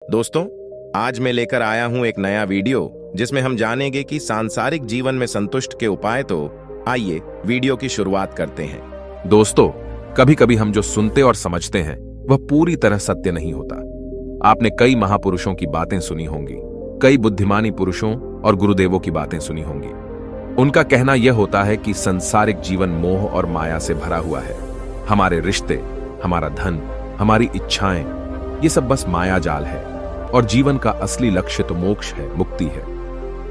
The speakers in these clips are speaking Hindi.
दोस्तों, आज मैं लेकर आया हूं एक नया वीडियो जिसमें हम जानेंगे कि सांसारिक जीवन में संतुष्ट के उपाय। तो आइए वीडियो की शुरुआत करते हैं। दोस्तों, कभी कभी हम जो सुनते और समझते हैं वह पूरी तरह सत्य नहीं होता। आपने कई महापुरुषों की बातें सुनी होंगी, कई बुद्धिमानी पुरुषों और गुरुदेवों की बातें सुनी होंगी। उनका कहना यह होता है कि संसारिक जीवन मोह और माया से भरा हुआ है। हमारे रिश्ते, हमारा धन, हमारी इच्छाएं, ये सब बस माया जाल है और जीवन का असली लक्ष्य तो मोक्ष है, मुक्ति है।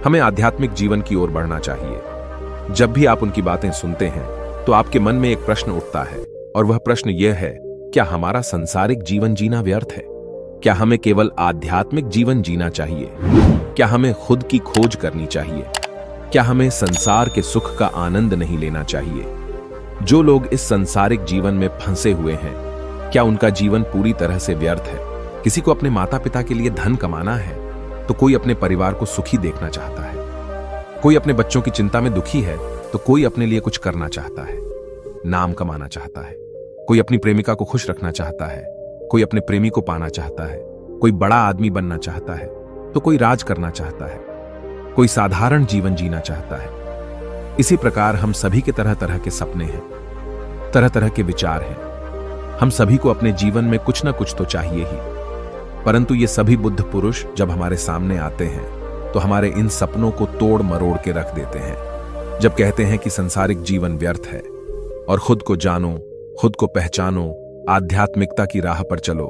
हमें आध्यात्मिक जीवन की ओर बढ़ना चाहिए। जब भी आप उनकी बातें सुनते हैं तो आपके मन में एक प्रश्न उठता है और वह प्रश्न यह है, क्या हमारा संसारिक जीवन जीना व्यर्थ है? क्या हमें केवल आध्यात्मिक जीवन जीना चाहिए? क्या हमें खुद की खोज करनी चाहिए? क्या हमें संसार के सुख का आनंद नहीं लेना चाहिए? जो लोग इस संसारिक जीवन में फंसे हुए हैं, क्या उनका जीवन पूरी तरह से व्यर्थ है? किसी को अपने माता पिता के लिए धन कमाना है तो कोई अपने परिवार को सुखी देखना चाहता है, कोई अपने बच्चों की चिंता में दुखी है तो कोई अपने लिए कुछ करना चाहता है, नाम कमाना चाहता है, कोई अपनी प्रेमिका को खुश रखना चाहता है, कोई अपने प्रेमी को पाना चाहता है, कोई बड़ा आदमी बनना चाहता है तो कोई राज करना चाहता है, कोई साधारण जीवन जीना चाहता है। इसी प्रकार हम सभी के तरह तरह के सपने हैं, तरह तरह के विचार हैं। हम सभी को अपने जीवन में कुछ ना कुछ तो चाहिए ही, परंतु ये सभी बुद्ध पुरुष जब हमारे सामने आते हैं तो हमारे इन सपनों को तोड़ मरोड़ के रख देते हैं। जब कहते हैं कि संसारिक जीवन व्यर्थ है और खुद को जानो, खुद को पहचानो, आध्यात्मिकता की राह पर चलो,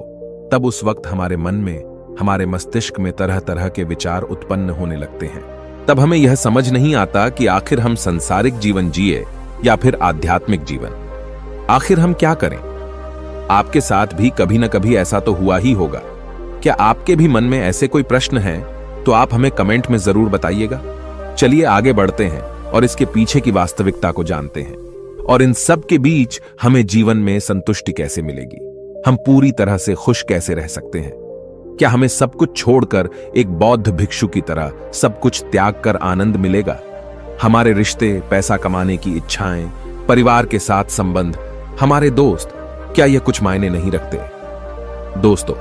तब उस वक्त हमारे मन में, हमारे मस्तिष्क में तरह तरह के विचार उत्पन्न होने लगते हैं। तब हमें यह समझ नहीं आता कि आखिर हम संसारिक जीवन जिए या फिर आध्यात्मिक जीवन। आखिर हम क्या करें? आपके साथ भी कभी न कभी ऐसा तो हुआ ही होगा। क्या आपके भी मन में ऐसे कोई प्रश्न हैं तो आप हमें कमेंट में जरूर बताइएगा। चलिए आगे बढ़ते हैं और इसके पीछे की वास्तविकता को जानते हैं, और इन सब के बीच हमें जीवन में संतुष्टि कैसे मिलेगी, हम पूरी तरह से खुश कैसे रह सकते हैं। क्या हमें सब कुछ छोड़कर एक बौद्ध भिक्षु की तरह सब कुछ त्याग कर आनंद मिलेगा? हमारे रिश्ते, पैसा कमाने की इच्छाएं, परिवार के साथ संबंध, हमारे दोस्त, क्या यह कुछ मायने नहीं रखते? दोस्तों,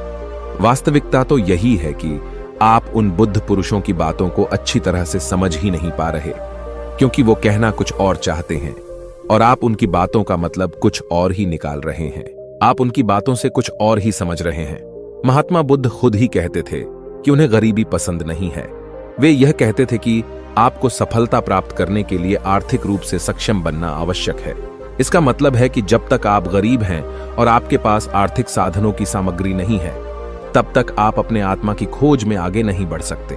वास्तविकता तो यही है कि आप उन बुद्ध पुरुषों की बातों को अच्छी तरह से समझ ही नहीं पा रहे, क्योंकि वो कहना कुछ और चाहते हैं और आप उनकी बातों का मतलब कुछ और ही निकाल रहे हैं। आप उनकी बातों से कुछ और ही समझ रहे हैं। महात्मा बुद्ध खुद ही कहते थे कि उन्हें गरीबी पसंद नहीं है। वे यह कहते थे कि आपको सफलता प्राप्त करने के लिए आर्थिक रूप से सक्षम बनना आवश्यक है। इसका मतलब है कि जब तक आप गरीब हैं और आपके पास आर्थिक साधनों की सामग्री नहीं है, तब तक आप अपने आत्मा की खोज में आगे नहीं बढ़ सकते।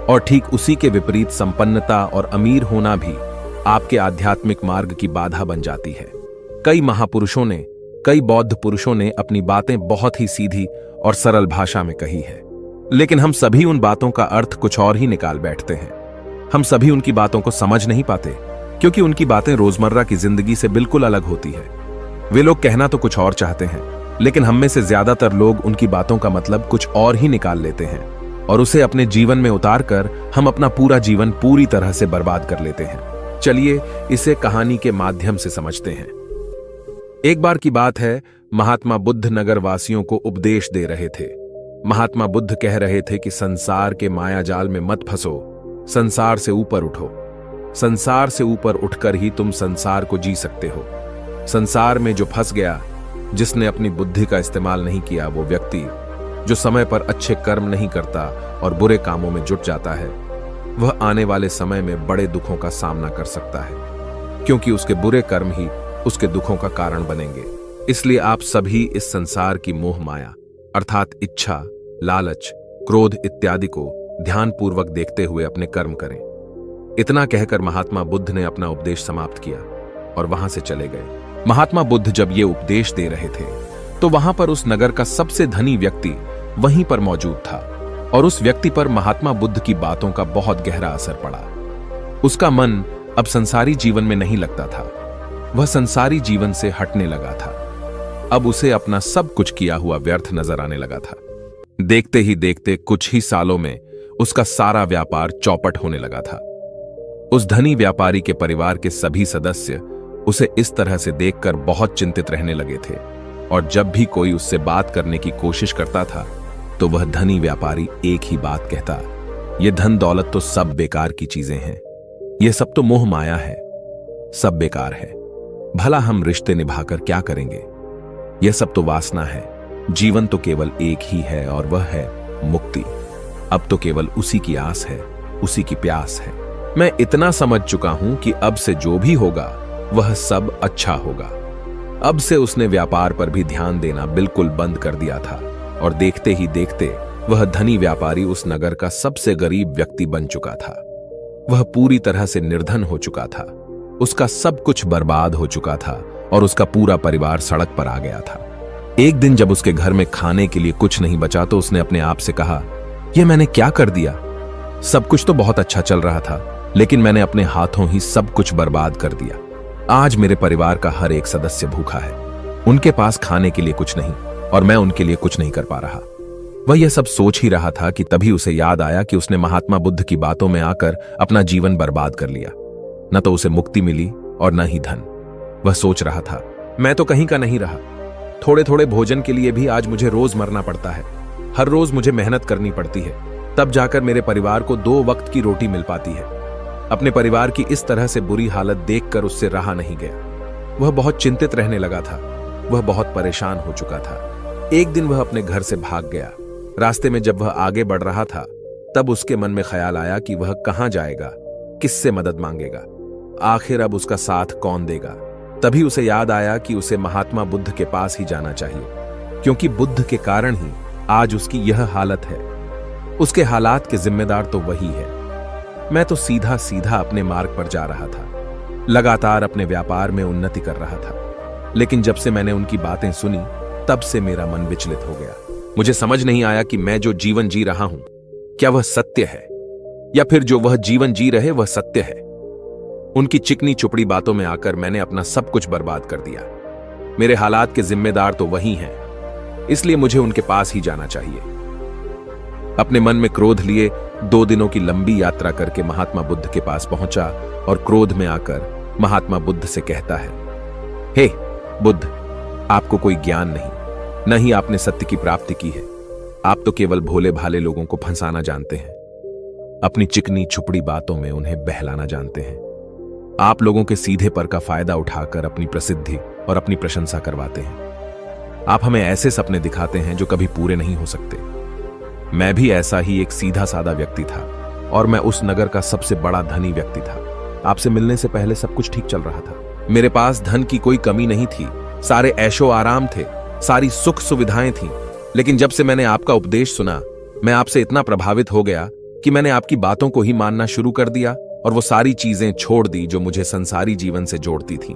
और ठीक उसी के विपरीत संपन्नता और अमीर होना भी आपके आध्यात्मिक मार्ग की बाधा बन जाती है। कई महापुरुषों ने, कई बौद्ध पुरुषों ने अपनी बातें बहुत ही सीधी और सरल भाषा में कही है, लेकिन हम सभी उन बातों का अर्थ कुछ और ही निकाल बैठते हैं। हम सभी उनकी बातों को समझ नहीं पाते, क्योंकि उनकी बातें रोजमर्रा की जिंदगी से बिल्कुल अलग होती है। वे लोग कहना तो कुछ और चाहते हैं, लेकिन हम में से ज्यादातर लोग उनकी बातों का मतलब कुछ और ही निकाल लेते हैं और उसे अपने जीवन में उतारकर हम अपना पूरा जीवन पूरी तरह से बर्बाद कर लेते हैं। चलिए इसे कहानी के माध्यम से समझते हैं। एक बार की बात है, महात्मा बुद्ध नगर वासियों को उपदेश दे रहे थे। महात्मा बुद्ध कह रहे थे कि संसार के माया जाल में मत फंसो, संसार से ऊपर उठो। संसार से ऊपर उठकर ही तुम संसार को जी सकते हो। संसार में जो फंस गया, जिसने अपनी बुद्धि का इस्तेमाल नहीं किया, वो व्यक्ति जो समय पर अच्छे कर्म नहीं करता और बुरे कामों में जुट जाता है, वह आने वाले समय में बड़े दुखों का सामना कर सकता है, क्योंकि उसके बुरे कर्म ही उसके दुखों का कारण बनेंगे। इसलिए आप सभी इस संसार की मोह माया अर्थात इच्छा, लालच, क्रोध इत्यादि को ध्यानपूर्वक देखते हुए अपने कर्म करें। इतना कहकर महात्मा बुद्ध ने अपना उपदेश समाप्त किया और वहां से चले गए। महात्मा बुद्ध जब ये उपदेश दे रहे थे तो वहां पर उस नगर का सबसे धनी व्यक्ति वहीं पर मौजूद था, और उस व्यक्ति पर महात्मा बुद्ध की बातों का बहुत गहरा असर पड़ा। उसका मन अब संसारी जीवन में नहीं लगता था, वह संसारी जीवन से हटने लगा था। अब उसे अपना सब कुछ किया हुआ व्यर्थ नजर आने लगा था। देखते ही देखते कुछ ही सालों में उसका सारा व्यापार चौपट होने लगा था। उस धनी व्यापारी के परिवार के सभी सदस्य उसे इस तरह से देखकर बहुत चिंतित रहने लगे थे, और जब भी कोई उससे बात करने की कोशिश करता था तो वह धनी व्यापारी एक ही बात कहता, यह धन दौलत तो सब बेकार की चीजें हैं, यह सब तो मोह माया है, सब बेकार है, भला हम रिश्ते निभाकर क्या करेंगे, यह सब तो वासना है, जीवन तो केवल एक ही है और वह है मुक्ति। अब तो केवल उसी की आस है, उसी की प्यास है। मैं इतना समझ चुका हूं कि अब से जो भी होगा वह सब अच्छा होगा। अब से उसने व्यापार पर भी ध्यान देना बिल्कुल बंद कर दिया था और देखते ही देखते वह धनी व्यापारी उस नगर का सबसे गरीब व्यक्ति बन चुका था। वह पूरी तरह से निर्धन हो चुका था, उसका सब कुछ बर्बाद हो चुका था और उसका पूरा परिवार सड़क पर आ गया था। एक दिन जब उसके घर में खाने के लिए कुछ नहीं बचा तो उसने अपने आप से कहा, यह मैंने क्या कर दिया? सब कुछ तो बहुत अच्छा चल रहा था, लेकिन मैंने अपने हाथों ही सब कुछ बर्बाद कर दिया। आज मेरे परिवार का हर एक सदस्य भूखा है, उनके पास खाने के लिए कुछ नहीं और मैं उनके लिए कुछ नहीं कर पा रहा। वह यह सब सोच ही रहा था कि तभी उसे याद आया कि उसने महात्मा बुद्ध की बातों में आकर अपना जीवन बर्बाद कर लिया। न तो उसे मुक्ति मिली और न ही धन। वह सोच रहा था, मैं तो कहीं का नहीं रहा, थोड़े थोड़े भोजन के लिए भी आज मुझे रोज मरना पड़ता है, हर रोज मुझे मेहनत करनी पड़ती है, तब जाकर मेरे परिवार को 2 वक्त की रोटी मिल पाती है। अपने परिवार की इस तरह से बुरी हालत देखकर उससे रहा नहीं गया। वह बहुत चिंतित रहने लगा था, वह बहुत परेशान हो चुका था। एक दिन वह अपने घर से भाग गया। रास्ते में जब वह आगे बढ़ रहा था तब उसके मन में ख्याल आया कि वह कहां जाएगा, किससे मदद मांगेगा, आखिर अब उसका साथ कौन देगा। तभी उसे याद आया कि उसे महात्मा बुद्ध के पास ही जाना चाहिए, क्योंकि बुद्ध के कारण ही आज उसकी यह हालत है। उसके हालात के जिम्मेदार तो वही है। मैं तो सीधा सीधा अपने मार्ग पर जा रहा था, लगातार अपने व्यापार में उन्नति कर रहा था, लेकिन जब से मैंने उनकी बातें सुनी तब से मेरा मन विचलित हो गया। मुझे समझ नहीं आया कि मैं जो जीवन जी रहा हूं क्या वह सत्य है, या फिर जो वह जीवन जी रहे वह सत्य है। उनकी चिकनी चुपड़ी बातों में आकर मैंने अपना सब कुछ बर्बाद कर दिया। मेरे हालात के जिम्मेदार तो वही हैं, इसलिए मुझे उनके पास ही जाना चाहिए। अपने मन में क्रोध लिए 2 दिनों की लंबी यात्रा करके महात्मा बुद्ध के पास पहुंचा और क्रोध में आकर महात्मा बुद्ध से कहता है, हे बुद्ध, आपको कोई ज्ञान नहीं, न ही आपने सत्य की प्राप्ति की है। आप तो केवल भोले भाले लोगों को फंसाना जानते हैं, अपनी चिकनी छुपड़ी बातों में उन्हें बहलाना जानते हैं। आप लोगों के सीधे पर का फायदा उठाकर अपनी प्रसिद्धि और अपनी प्रशंसा करवाते हैं। आप हमें ऐसे सपने दिखाते हैं जो कभी पूरे नहीं हो सकते। मैं भी ऐसा ही एक सीधा साधा व्यक्ति था और मैं उस नगर का सबसे बड़ा धनी व्यक्ति था। आपसे मिलने से पहले सब कुछ ठीक चल रहा था, मेरे पास धन की कोई कमी नहीं थी, सारे ऐशो आराम थे, सारी सुख सुविधाएं थीं। लेकिन जब से मैंने आपका उपदेश सुना, मैं आपसे इतना प्रभावित हो गया कि मैंने आपकी बातों को ही मानना शुरू कर दिया और वो सारी चीजें छोड़ दी जो मुझे संसारी जीवन से जोड़ती थीं।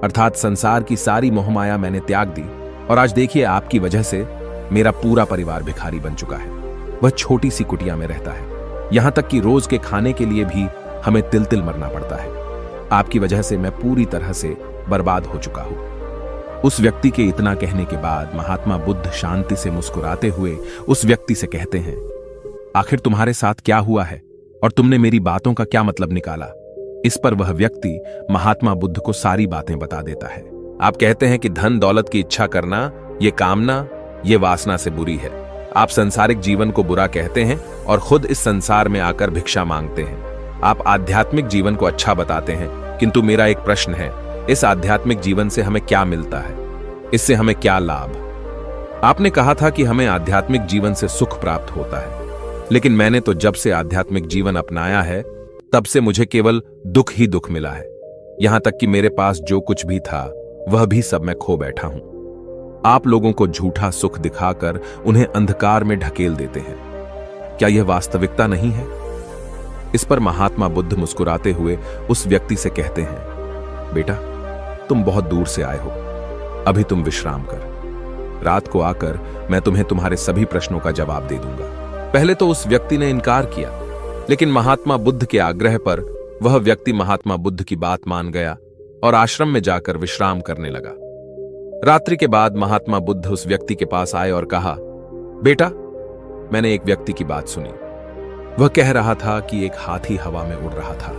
अर्थात संसार की सारी मोहमाया मैंने त्याग दी और आज देखिए आपकी वजह से मेरा पूरा परिवार भिखारी बन चुका है। वह छोटी सी कुटिया में रहता है, यहां तक कि रोज के खाने के लिए भी हमें तिल तिल मरना पड़ता है। आपकी वजह से मैं पूरी तरह से बर्बाद हो चुका हूं। उस व्यक्ति के इतना कहने के बाद महात्मा बुद्ध शांति से मुस्कुराते हुए उस व्यक्ति से कहते हैं, आखिर तुम्हारे साथ क्या हुआ है और तुमने मेरी बातों का क्या मतलब निकाला? इस पर वह व्यक्ति महात्मा बुद्ध को सारी बातें बता देता है। आप कहते हैं कि धन दौलत की इच्छा करना, ये कामना, ये वासना से बुरी है। आप संसारिक जीवन को बुरा कहते हैं और खुद इस संसार में आकर भिक्षा मांगते हैं। आप आध्यात्मिक जीवन को अच्छा बताते हैं, किंतु मेरा एक प्रश्न है, इस आध्यात्मिक जीवन से हमें क्या मिलता है? इससे हमें क्या लाभ? आपने कहा था कि हमें आध्यात्मिक जीवन से सुख प्राप्त होता है, लेकिन मैंने तो जब से आध्यात्मिक जीवन अपनाया है तब से मुझे केवल दुख ही दुख मिला है। यहां तक कि मेरे पास जो कुछ भी था वह भी सब मैं खो बैठा हूं। आप लोगों को झूठा सुख दिखाकर उन्हें अंधकार में ढकेल देते हैं। क्या यह वास्तविकता नहीं है? इस पर महात्मा बुद्ध मुस्कुराते हुए उस व्यक्ति से कहते हैं, बेटा, तुम बहुत दूर से आए हो, अभी तुम विश्राम कर। रात को आकर मैं तुम्हें तुम्हारे सभी प्रश्नों का जवाब दे दूंगा। पहले तो उस व्यक्ति ने इनकार किया, लेकिन महात्मा बुद्ध के आग्रह पर वह व्यक्ति महात्मा बुद्ध की बात मान गया और आश्रम में जाकर विश्राम करने लगा। रात्रि के बाद महात्मा बुद्ध उस व्यक्ति के पास आए और कहा, बेटा, मैंने एक व्यक्ति की बात सुनी। वह कह रहा था कि एक हाथी हवा में उड़ रहा था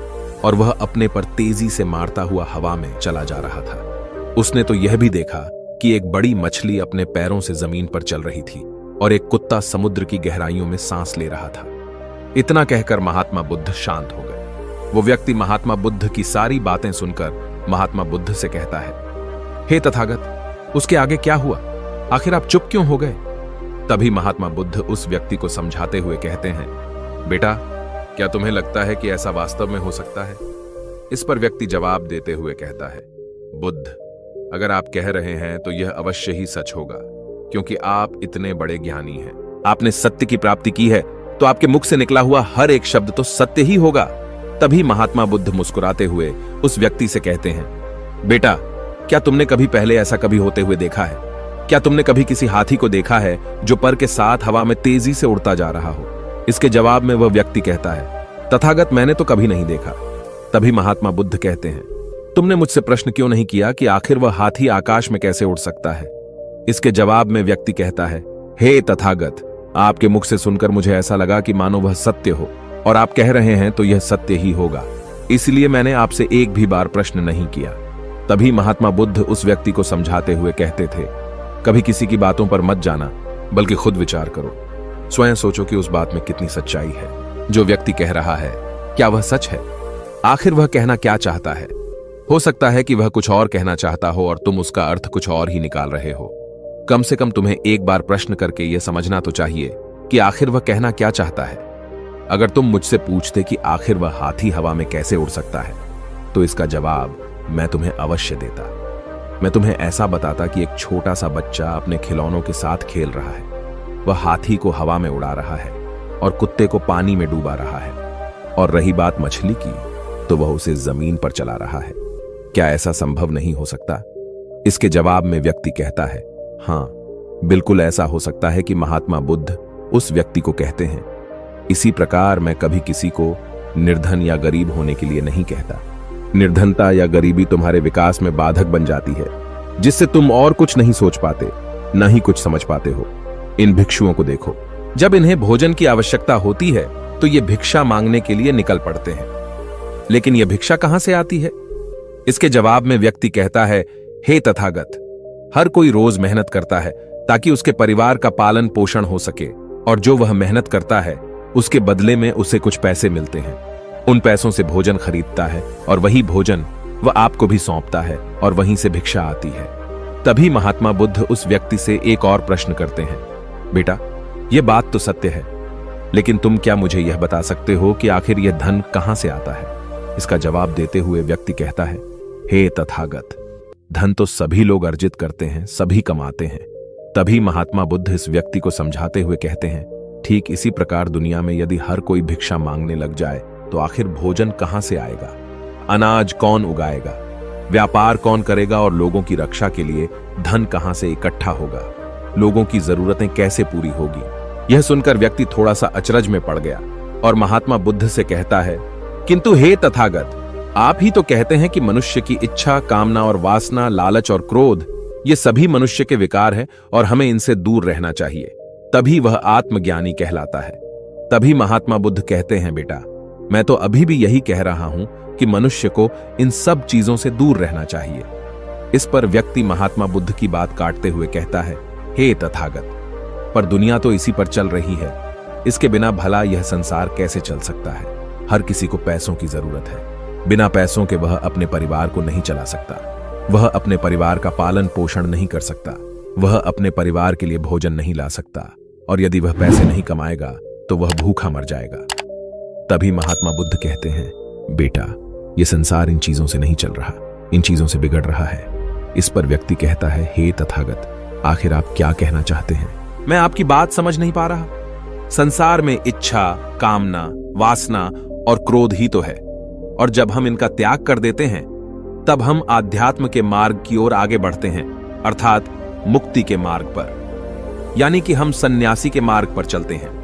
और वह अपने पर तेजी से मारता हुआ हवा में चला जा रहा था। उसने तो यह भी देखा कि एक बड़ी मछली अपने पैरों से जमीन पर चल रही थी और एक कुत्ता समुद्र की गहराइयों में सांस ले रहा था। इतना कहकर महात्मा बुद्ध शांत हो गए। वो व्यक्ति महात्मा बुद्ध की सारी बातें सुनकर महात्मा बुद्ध से कहता है, हे तथागत, उसके आगे क्या हुआ? आखिर आप चुप क्यों हो गए? तभी महात्मा बुद्ध उस व्यक्ति को समझाते हुए कहते हैं, बेटा, क्या तुम्हें लगता है कि ऐसा वास्तव में हो सकता है? इस पर व्यक्ति जवाब देते हुए कहता है, बुद्ध, अगर आप कह रहे हैं तो यह अवश्य ही सच होगा, क्योंकि आप इतने बड़े ज्ञानी हैं। आपने सत्य की प्राप्ति की है, तो आपके मुख से निकला हुआ हर एक शब्द तो सत्य ही होगा। तभी महात्मा बुद्ध मुस्कुराते हुए उस व्यक्ति से कहते हैं, बेटा, क्या तुमने कभी पहले ऐसा कभी होते हुए देखा है? क्या तुमने कभी किसी हाथी को देखा है जो पर के साथ हवा में तेजी से उड़ता जा रहा हो? इसके जवाब में वह व्यक्ति कहता है, तथागत, मैंने तो कभी नहीं देखा। तभी महात्मा बुद्ध कहते हैं, तुमने मुझसे प्रश्न क्यों नहीं किया कि आखिर वह हाथी आकाश में कैसे उड़ सकता है? इसके जवाब में व्यक्ति कहता है, हे तथागत, आपके मुख से सुनकर मुझे ऐसा लगा कि मानो वह सत्य हो, और आप कह रहे हैं तो यह सत्य ही होगा, इसलिए मैंने आपसे एक भी बार प्रश्न नहीं किया। तभी महात्मा बुद्ध उस व्यक्ति को समझाते हुए कहते थे, कभी किसी की बातों पर मत जाना, बल्कि खुद विचार करो। स्वयं सोचो कि उस बात में कितनी सच्चाई है। जो व्यक्ति कह रहा है, क्या वह सच है? आखिर वह कहना क्या चाहता है? हो सकता है कि वह कुछ और कहना चाहता हो और तुम उसका अर्थ कुछ और ही निकाल रहे हो। कम से कम तुम्हें एक बार प्रश्न करके यह समझना तो चाहिए कि आखिर वह कहना क्या चाहता है। अगर तुम मुझसे पूछते कि आखिर वह हाथी हवा में कैसे उड़ सकता है, तो इसका जवाब मैं तुम्हें अवश्य देता। मैं तुम्हें ऐसा बताता कि एक छोटा सा बच्चा अपने खिलौनों के साथ खेल रहा है। वह हाथी को हवा में उड़ा रहा है और कुत्ते को पानी में डूबा रहा है, और रही बात मछली की, तो वह उसे जमीन पर चला रहा है। क्या ऐसा संभव नहीं हो सकता? इसके जवाब में व्यक्ति कहता है, हाँ, बिल्कुल ऐसा हो सकता है कि महात्मा बुद्ध उस व्यक्ति को कहते हैं, इसी प्रकार मैं कभी किसी को निर्धन या गरीब होने के लिए नहीं कहता। निर्धनता या गरीबी तुम्हारे विकास में बाधक बन जाती है, जिससे तुम और कुछ नहीं सोच पाते, न ही कुछ समझ पाते हो। इन भिक्षुओं को देखो, जब इन्हें भोजन की आवश्यकता होती है तो ये भिक्षा मांगने के लिए निकल पड़ते हैं, लेकिन यह भिक्षा कहां से आती है? इसके जवाब में व्यक्ति कहता है, हे तथागत, हर कोई रोज मेहनत करता है ताकि उसके परिवार का पालन पोषण हो सके, और जो वह मेहनत करता है उसके बदले में उसे कुछ पैसे मिलते हैं। उन पैसों से भोजन खरीदता है और वही भोजन वह आपको भी सौंपता है, और वहीं से भिक्षा आती है। तभी महात्मा बुद्ध उस व्यक्ति से एक और प्रश्न करते हैं, बेटा, यह बात तो सत्य है, लेकिन तुम क्या मुझे यह बता सकते हो कि आखिर यह धन कहां से आता है? इसका जवाब देते हुए व्यक्ति कहता है, हे तथागत, धन तो सभी लोग अर्जित करते हैं, सभी कमाते हैं। तभी महात्मा बुद्ध इस व्यक्ति को समझाते हुए कहते हैं, ठीक इसी प्रकार दुनिया में यदि हर कोई भिक्षा मांगने लग जाए तो आखिर भोजन कहां से आएगा? अनाज कौन उगाएगा? व्यापार कौन करेगा? और लोगों की रक्षा के लिए धन कहां से इकट्ठा होगा? लोगों की जरूरतें कैसे पूरी होगी? यह सुनकर व्यक्ति थोड़ा सा अचरज में पड़ गया और महात्मा बुद्ध से कहता है, किंतु हे तथागत, आप ही तो कहते हैं कि मनुष्य की इच्छा, कामना और वासना, लालच और क्रोध, ये सभी मनुष्य के विकार हैं और हमें इनसे दूर रहना चाहिए, तभी वह आत्मज्ञानी कहलाता है। तभी महात्मा बुद्ध कहते हैं, बेटा, मैं तो अभी भी यही कह रहा हूं कि मनुष्य को इन सब चीजों से दूर रहना चाहिए। इस पर व्यक्ति महात्मा बुद्ध की बात काटते हुए कहता है, हे तथागत, पर दुनिया तो इसी पर चल रही है, इसके बिना भला यह संसार कैसे चल सकता है? हर किसी को पैसों की जरूरत है, बिना पैसों के वह अपने परिवार को नहीं चला सकता, वह अपने परिवार का पालन पोषण नहीं कर सकता, वह अपने परिवार के लिए भोजन नहीं ला सकता, और यदि वह पैसे नहीं कमाएगा तो वह भूखा मर जाएगा। तभी महात्मा बुद्ध कहते हैं, बेटा, यह संसार इन चीजों से नहीं चल रहा, इन चीजों से बिगड़ रहा है। इस पर व्यक्ति कहता है, हे तथागत, आखिर आप क्या कहना चाहते हैं? मैं आपकी बात समझ नहीं पा रहा। संसार में इच्छा, कामना, वासना और क्रोध ही तो है, और जब हम इनका त्याग कर देते हैं तब हम आध्यात्म के मार्ग की ओर आगे बढ़ते हैं, अर्थात मुक्ति के मार्ग पर, यानी कि हम सन्यासी के मार्ग पर चलते हैं।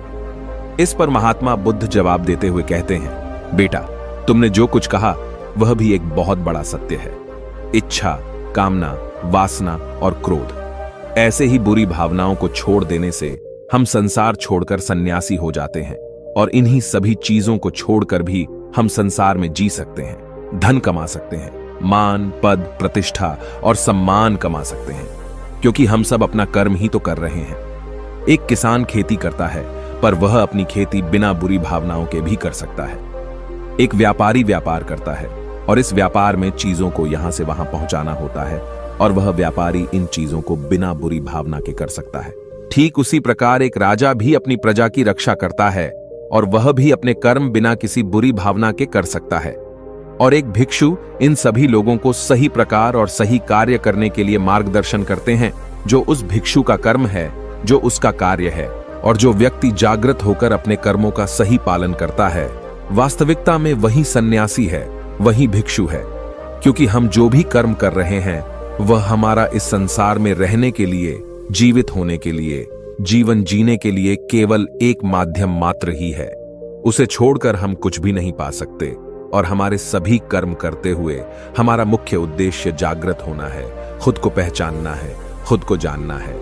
इस पर महात्मा बुद्ध जवाब देते हुए कहते हैं, बेटा, तुमने जो कुछ कहा वह भी एक बहुत बड़ा सत्य है। इच्छा, कामना, वासना और क्रोध, ऐसे ही बुरी भावनाओं को छोड़ देने से हम संसार छोड़कर सन्यासी हो जाते हैं, और इन्हीं सभी चीजों को छोड़कर भी हम संसार में जी सकते हैं, धन कमा सकते हैं, मान, पद, प्रतिष्ठा और सम्मान कमा सकते हैं, क्योंकि हम सब अपना कर्म ही तो कर रहे हैं। एक किसान खेती करता है, पर वह अपनी खेती बिना बुरी भावनाओं के भी कर सकता है। एक व्यापारी व्यापार करता है और इस व्यापार में चीजों को यहां से वहां पहुंचाना होता है, और वह व्यापारी इन चीजों को बिना बुरी भावना के कर सकता है। ठीक उसी प्रकार एक राजा भी अपनी प्रजा की रक्षा करता है, और वह भी अपने कर्म बिना किसी बुरी भावना के कर सकता है। और एक भिक्षु इन सभी लोगों को सही प्रकार और सही कार्य करने के लिए मार्गदर्शन करते हैं, जो उस भिक्षु का कर्म है, जो उसका कार्य है। और जो व्यक्ति जागृत होकर अपने कर्मों का सही पालन करता है, वास्तविकता में वही सन्यासी है, वही भिक्षु है। क्योंकि हम जो भी कर्म कर रहे हैं वह हमारा इस संसार में रहने के लिए, जीवित होने के लिए, जीवन जीने के लिए केवल एक माध्यम मात्र ही है। उसे छोड़कर हम कुछ भी नहीं पा सकते। और हमारे सभी कर्म करते हुए हमारा मुख्य उद्देश्य जागृत होना है, खुद को पहचानना है, खुद को जानना है।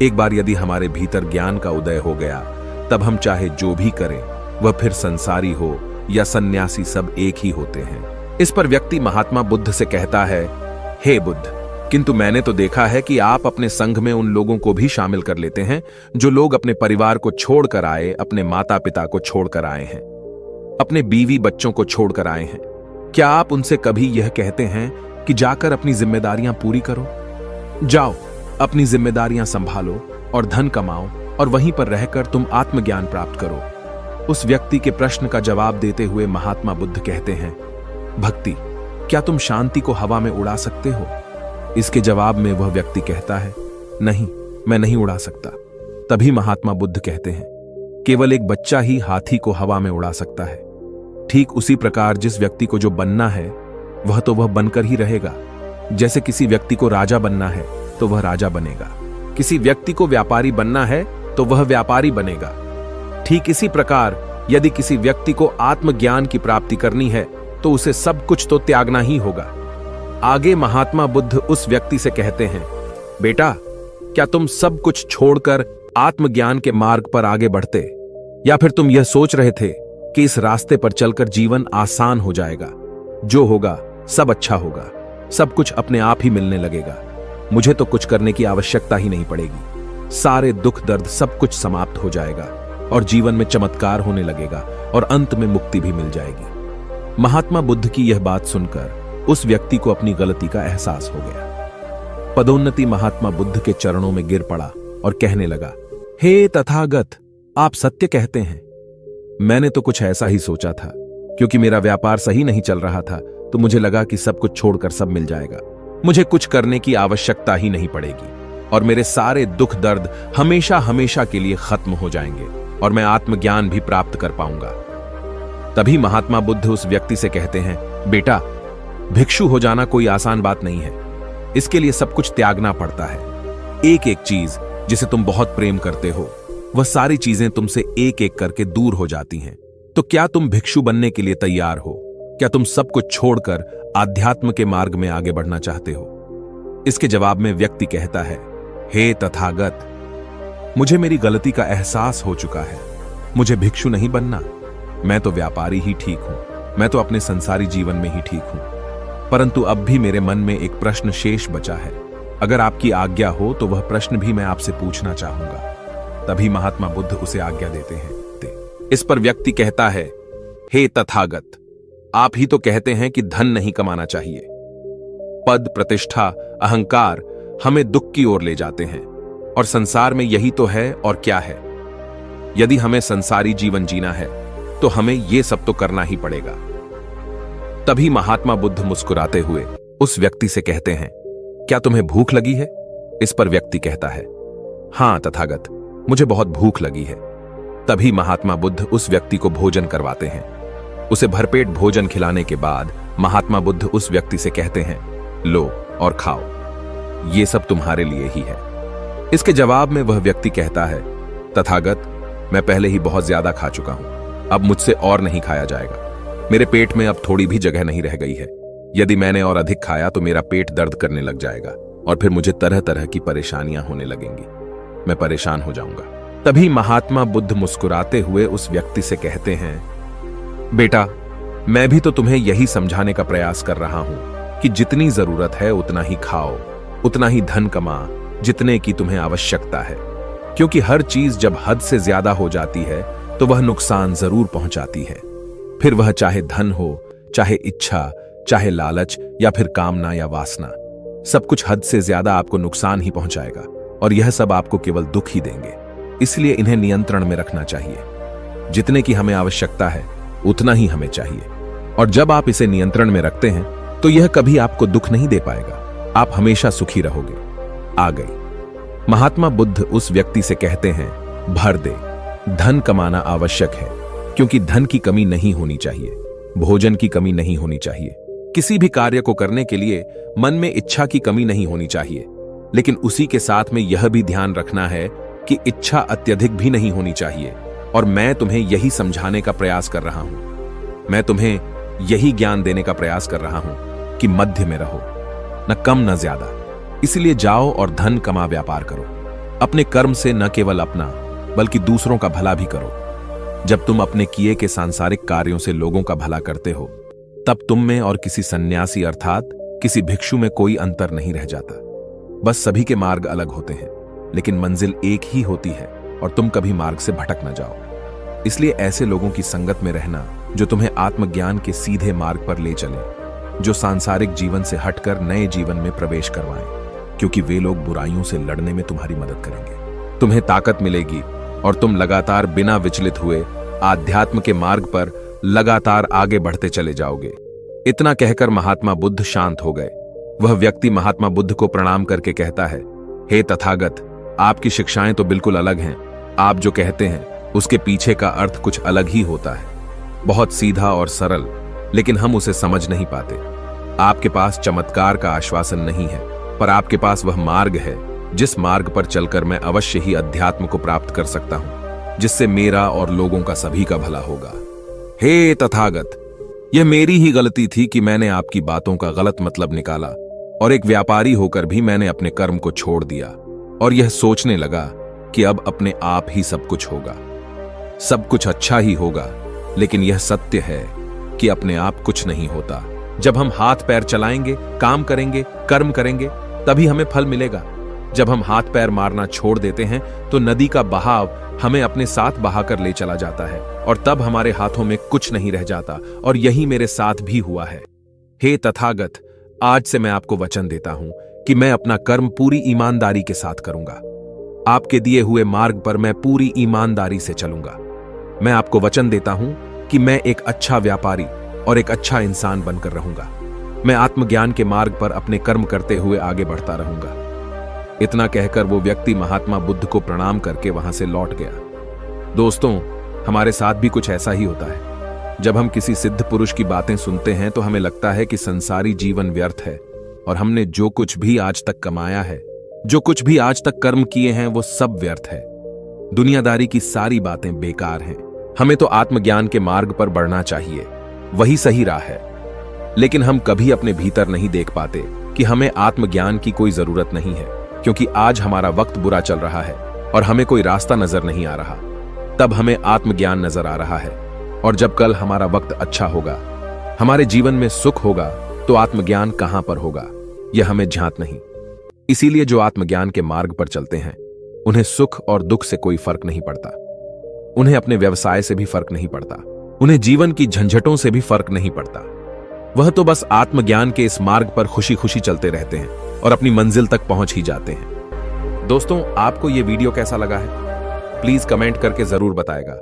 एक बार यदि हमारे भीतर ज्ञान का उदय हो गया, तब हम चाहे जो भी करें, वह फिर संसारी हो या सन्यासी, सब एक ही होते हैं। इस पर व्यक्ति महात्मा बुद्ध से कहता है, हे बुद्ध, किंतु मैंने तो देखा है कि आप अपने संघ में उन लोगों को भी शामिल कर लेते हैं जो लोग अपने परिवार को छोड़कर आए, अपने माता पिता को छोड़कर आए हैं, अपने बीवी बच्चों को छोड़कर आए हैं। क्या आप उनसे कभी यह कहते हैं कि जाकर अपनी जिम्मेदारियां पूरी करो? जाओ, अपनी जिम्मेदारियां संभालो और धन कमाओ, और वहीं पर रहकर तुम आत्मज्ञान प्राप्त करो। उस व्यक्ति के प्रश्न का जवाब देते हुए महात्मा बुद्ध कहते हैं, भक्ति, क्या तुम शांति को हवा में उड़ा सकते हो? इसके जवाब में वह व्यक्ति कहता है, नहीं, मैं नहीं उड़ा सकता। तभी महात्मा बुद्ध कहते हैं, केवल एक बच्चा ही हाथी को हवा में उड़ा सकता है। ठीक उसी प्रकार जिस व्यक्ति को जो बनना है वह तो वह बनकर ही रहेगा। जैसे किसी व्यक्ति को राजा बनना है तो वह राजा बनेगा, किसी व्यक्ति को व्यापारी बनना है तो वह व्यापारी बनेगा। ठीक इसी प्रकार यदि किसी व्यक्ति को आत्मज्ञान की प्राप्ति करनी है तो उसे सब कुछ तो त्यागना ही होगा। आगे महात्मा बुद्ध उस व्यक्ति से कहते हैं, बेटा, क्या तुम सब कुछ छोड़कर आत्मज्ञान के मार्ग पर आगे बढ़ते, या फिर तुम यह सोच रहे थे कि इस रास्ते पर चलकर जीवन आसान हो जाएगा, जो होगा सब अच्छा होगा, सब कुछ अपने आप ही मिलने लगेगा, मुझे तो कुछ करने की आवश्यकता ही नहीं पड़ेगी, सारे दुख दर्द सब कुछ समाप्त हो जाएगा और जीवन में चमत्कार होने लगेगा और अंत में मुक्ति भी मिल जाएगी। महात्मा बुद्ध की यह बात सुनकर उस व्यक्ति को अपनी गलती का एहसास हो गया। पदोन्नति महात्मा बुद्ध के चरणों में गिर पड़ा और कहने लगा, हे तथागत, आप सत्य कहते हैं। मैंने तो कुछ ऐसा ही सोचा था, क्योंकि मेरा व्यापार सही नहीं चल रहा था, तो मुझे लगा कि सब कुछ छोड़कर सब मिल जाएगा, मुझे कुछ करने की आवश्यकता ही नहीं पड़ेगी और मेरे सारे दुख दर्द हमेशा हमेशा के लिए खत्म हो जाएंगे और मैं आत्मज्ञान भी प्राप्त कर पाऊंगा। तभी महात्मा बुद्ध उस व्यक्ति से कहते हैं, बेटा, भिक्षु हो जाना कोई आसान बात नहीं है, इसके लिए सब कुछ त्यागना पड़ता है। एक एक चीज जिसे तुम बहुत प्रेम करते हो, वह सारी चीजें तुमसे एक एक करके दूर हो जाती हैं। तो क्या तुम भिक्षु बनने के लिए तैयार हो? क्या तुम सब कुछ छोड़कर आध्यात्म के मार्ग में आगे बढ़ना चाहते हो? इसके जवाब में व्यक्ति कहता है, हे तथागत, मुझे मेरी गलती का एहसास हो चुका है, मुझे भिक्षु नहीं बनना, मैं तो व्यापारी ही ठीक हूं, मैं तो अपने संसारी जीवन में ही ठीक हूं। परंतु अब भी मेरे मन में एक प्रश्न शेष बचा है, अगर आपकी आज्ञा हो तो वह प्रश्न भी मैं आपसे पूछना चाहूंगा। तभी महात्मा बुद्ध उसे आज्ञा देते हैं। इस पर व्यक्ति कहता है, हे तथागत, आप ही तो कहते हैं कि धन नहीं कमाना चाहिए। पद, प्रतिष्ठा, अहंकार हमें दुख की ओर ले जाते हैं और संसार में यही तो है और क्या है। यदि हमें संसारी जीवन जीना है तो हमें यह सब तो करना ही पड़ेगा। तभी महात्मा बुद्ध मुस्कुराते हुए उस व्यक्ति से कहते हैं, क्या तुम्हें भूख लगी है? इस पर व्यक्ति कहता है, हां तथागत, मुझे बहुत भूख लगी है। तभी महात्मा बुद्ध उस व्यक्ति को भोजन करवाते हैं। उसे भरपेट भोजन खिलाने के बाद महात्मा बुद्ध उस व्यक्ति से कहते हैं, लो और खाओ, ये सब तुम्हारे लिए ही है। इसके जवाब में वह व्यक्ति कहता है, तथागत, मैं पहले ही बहुत ज्यादा खा चुका हूं, अब मुझसे और नहीं खाया जाएगा, मेरे पेट में अब थोड़ी भी जगह नहीं रह गई है। यदि मैंने और अधिक खाया तो मेरा पेट दर्द करने लग जाएगा और फिर मुझे तरह तरह की परेशानियां होने लगेंगी, मैं परेशान हो जाऊंगा। तभी महात्मा बुद्ध मुस्कुराते हुए उस व्यक्ति से कहते हैं, बेटा, मैं भी तो तुम्हें यही समझाने का प्रयास कर रहा हूं कि जितनी जरूरत है उतना ही खाओ, उतना ही धन कमा जितने की तुम्हें आवश्यकता है, क्योंकि हर चीज जब हद से ज्यादा हो जाती है तो वह नुकसान जरूर पहुंचाती है। फिर वह चाहे धन हो, चाहे इच्छा, चाहे लालच या फिर कामना या वासना, सब कुछ हद से ज्यादा आपको नुकसान ही पहुंचाएगा और यह सब आपको केवल दुख ही देंगे। इसलिए इन्हें नियंत्रण में रखना चाहिए। जितने की हमें आवश्यकता है उतना ही हमें चाहिए, और जब आप इसे नियंत्रण में रखते हैं तो यह कभी आपको दुख नहीं दे पाएगा। आप हमेशा सुखी रहोगे। आ गई। महात्मा बुद्ध उस व्यक्ति से कहते हैं, भर दे। धन कमाना आवश्यक है, क्योंकि धन की कमी नहीं होनी चाहिए, भोजन की कमी नहीं होनी चाहिए, किसी भी कार्य को करने के लिए मन में इच्छा की कमी नहीं होनी चाहिए। लेकिन उसी के साथ में यह भी ध्यान रखना है कि इच्छा अत्यधिक भी नहीं होनी चाहिए। और मैं तुम्हें यही समझाने का प्रयास कर रहा हूं, मैं तुम्हें यही ज्ञान देने का प्रयास कर रहा हूं कि मध्य में रहो, न कम न ज्यादा। इसलिए जाओ और धन कमा व्यापार करो। अपने कर्म से न केवल अपना बल्कि दूसरों का भला भी करो। जब तुम अपने किए के सांसारिक कार्यों से लोगों का भला करते हो, तब तुम में और किसी सन्यासी अर्थात किसी भिक्षु में कोई अंतर नहीं रह जाता। बस सभी के मार्ग अलग होते हैं, लेकिन मंजिल एक ही होती है और तुम कभी मार्ग से भटक न जाओ। इसलिए ऐसे लोगों की संगत में रहना जो तुम्हें आत्मज्ञान के सीधे मार्ग पर ले चले, जो सांसारिक जीवन से हटकर नए जीवन में प्रवेश करवाएं, क्योंकि वे लोग बुराइयों से लड़ने में तुम्हारी मदद करेंगे। तुम्हें ताकत मिलेगी और तुम लगातार बिना विचलित हुए आध्यात्म के मार्ग पर लगातार आगे बढ़ते चले जाओगे। इतना कहकर महात्मा बुद्ध शांत हो गए। वह व्यक्ति महात्मा बुद्ध को प्रणाम करके कहता है, हे तथागत, आपकी शिक्षाएं तो बिल्कुल अलग हैं। आप जो कहते हैं उसके पीछे का अर्थ कुछ अलग ही होता है, बहुत सीधा और सरल, लेकिन हम उसे समझ नहीं पाते। आपके पास चमत्कार का आश्वासन नहीं है, पर आपके पास वह मार्ग है जिस मार्ग पर चलकर मैं अवश्य ही अध्यात्म को प्राप्त कर सकता हूं, जिससे मेरा और लोगों का सभी का भला होगा। हे तथागत, यह मेरी ही गलती थी कि मैंने आपकी बातों का गलत मतलब निकाला और एक व्यापारी होकर भी मैंने अपने कर्म को छोड़ दिया और यह सोचने लगा कि अब अपने आप ही सब कुछ होगा, सब कुछ अच्छा ही होगा। लेकिन यह सत्य है कि अपने आप कुछ नहीं होता। जब हम हाथ पैर चलाएंगे, काम करेंगे, कर्म करेंगे, तभी हमें फल मिलेगा। जब हम हाथ पैर मारना छोड़ देते हैं तो नदी का बहाव हमें अपने साथ बहाकर ले चला जाता है और तब हमारे हाथों में कुछ नहीं रह जाता, और यही मेरे साथ भी हुआ है। हे तथागत, आज से मैं आपको वचन देता हूं कि मैं अपना कर्म पूरी ईमानदारी के साथ करूंगा। आपके दिए हुए मार्ग पर मैं पूरी ईमानदारी से चलूंगा। मैं आपको वचन देता हूं कि मैं एक अच्छा व्यापारी और एक अच्छा इंसान बनकर रहूंगा। मैं आत्मज्ञान के मार्ग पर अपने कर्म करते हुए आगे बढ़ता रहूंगा। इतना कहकर वो व्यक्ति महात्मा बुद्ध को प्रणाम करके वहां से लौट गया। दोस्तों, हमारे साथ भी कुछ ऐसा ही होता है। जब हम किसी सिद्ध पुरुष की बातें सुनते हैं तो हमें लगता है कि संसारी जीवन व्यर्थ है और हमने जो कुछ भी आज तक कमाया है, जो कुछ भी आज तक कर्म किए हैं, वो सब व्यर्थ है। दुनियादारी की सारी बातें बेकार हैं। हमें तो आत्मज्ञान के मार्ग पर बढ़ना चाहिए, वही सही राह है। लेकिन हम कभी अपने भीतर नहीं देख पाते कि हमें आत्मज्ञान की कोई जरूरत नहीं है, क्योंकि आज हमारा वक्त बुरा चल रहा है और हमें कोई रास्ता नजर नहीं आ रहा। तब हमें आत्मज्ञान नजर आ रहा है, और जब कल हमारा वक्त अच्छा होगा, हमारे जीवन में सुख होगा, तो आत्मज्ञान कहां पर होगा यह हमें ज्ञात नहीं। इसीलिए जो आत्मज्ञान के मार्ग पर चलते हैं उन्हें सुख और दुख से कोई फर्क नहीं पड़ता, उन्हें अपने व्यवसाय से भी फर्क नहीं पड़ता, उन्हें जीवन की झंझटों से भी फर्क नहीं पड़ता। वह तो बस आत्मज्ञान के इस मार्ग पर खुशी खुशी चलते रहते हैं और अपनी मंजिल तक पहुंच ही जाते हैं। दोस्तों, आपको यह वीडियो कैसा लगा है प्लीज कमेंट करके जरूर बताएगा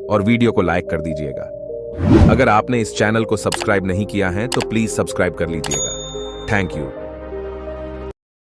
और वीडियो को लाइक कर दीजिएगा। अगर आपने इस चैनल को सब्सक्राइब नहीं किया है तो प्लीज सब्सक्राइब कर लीजिएगा। Thank you.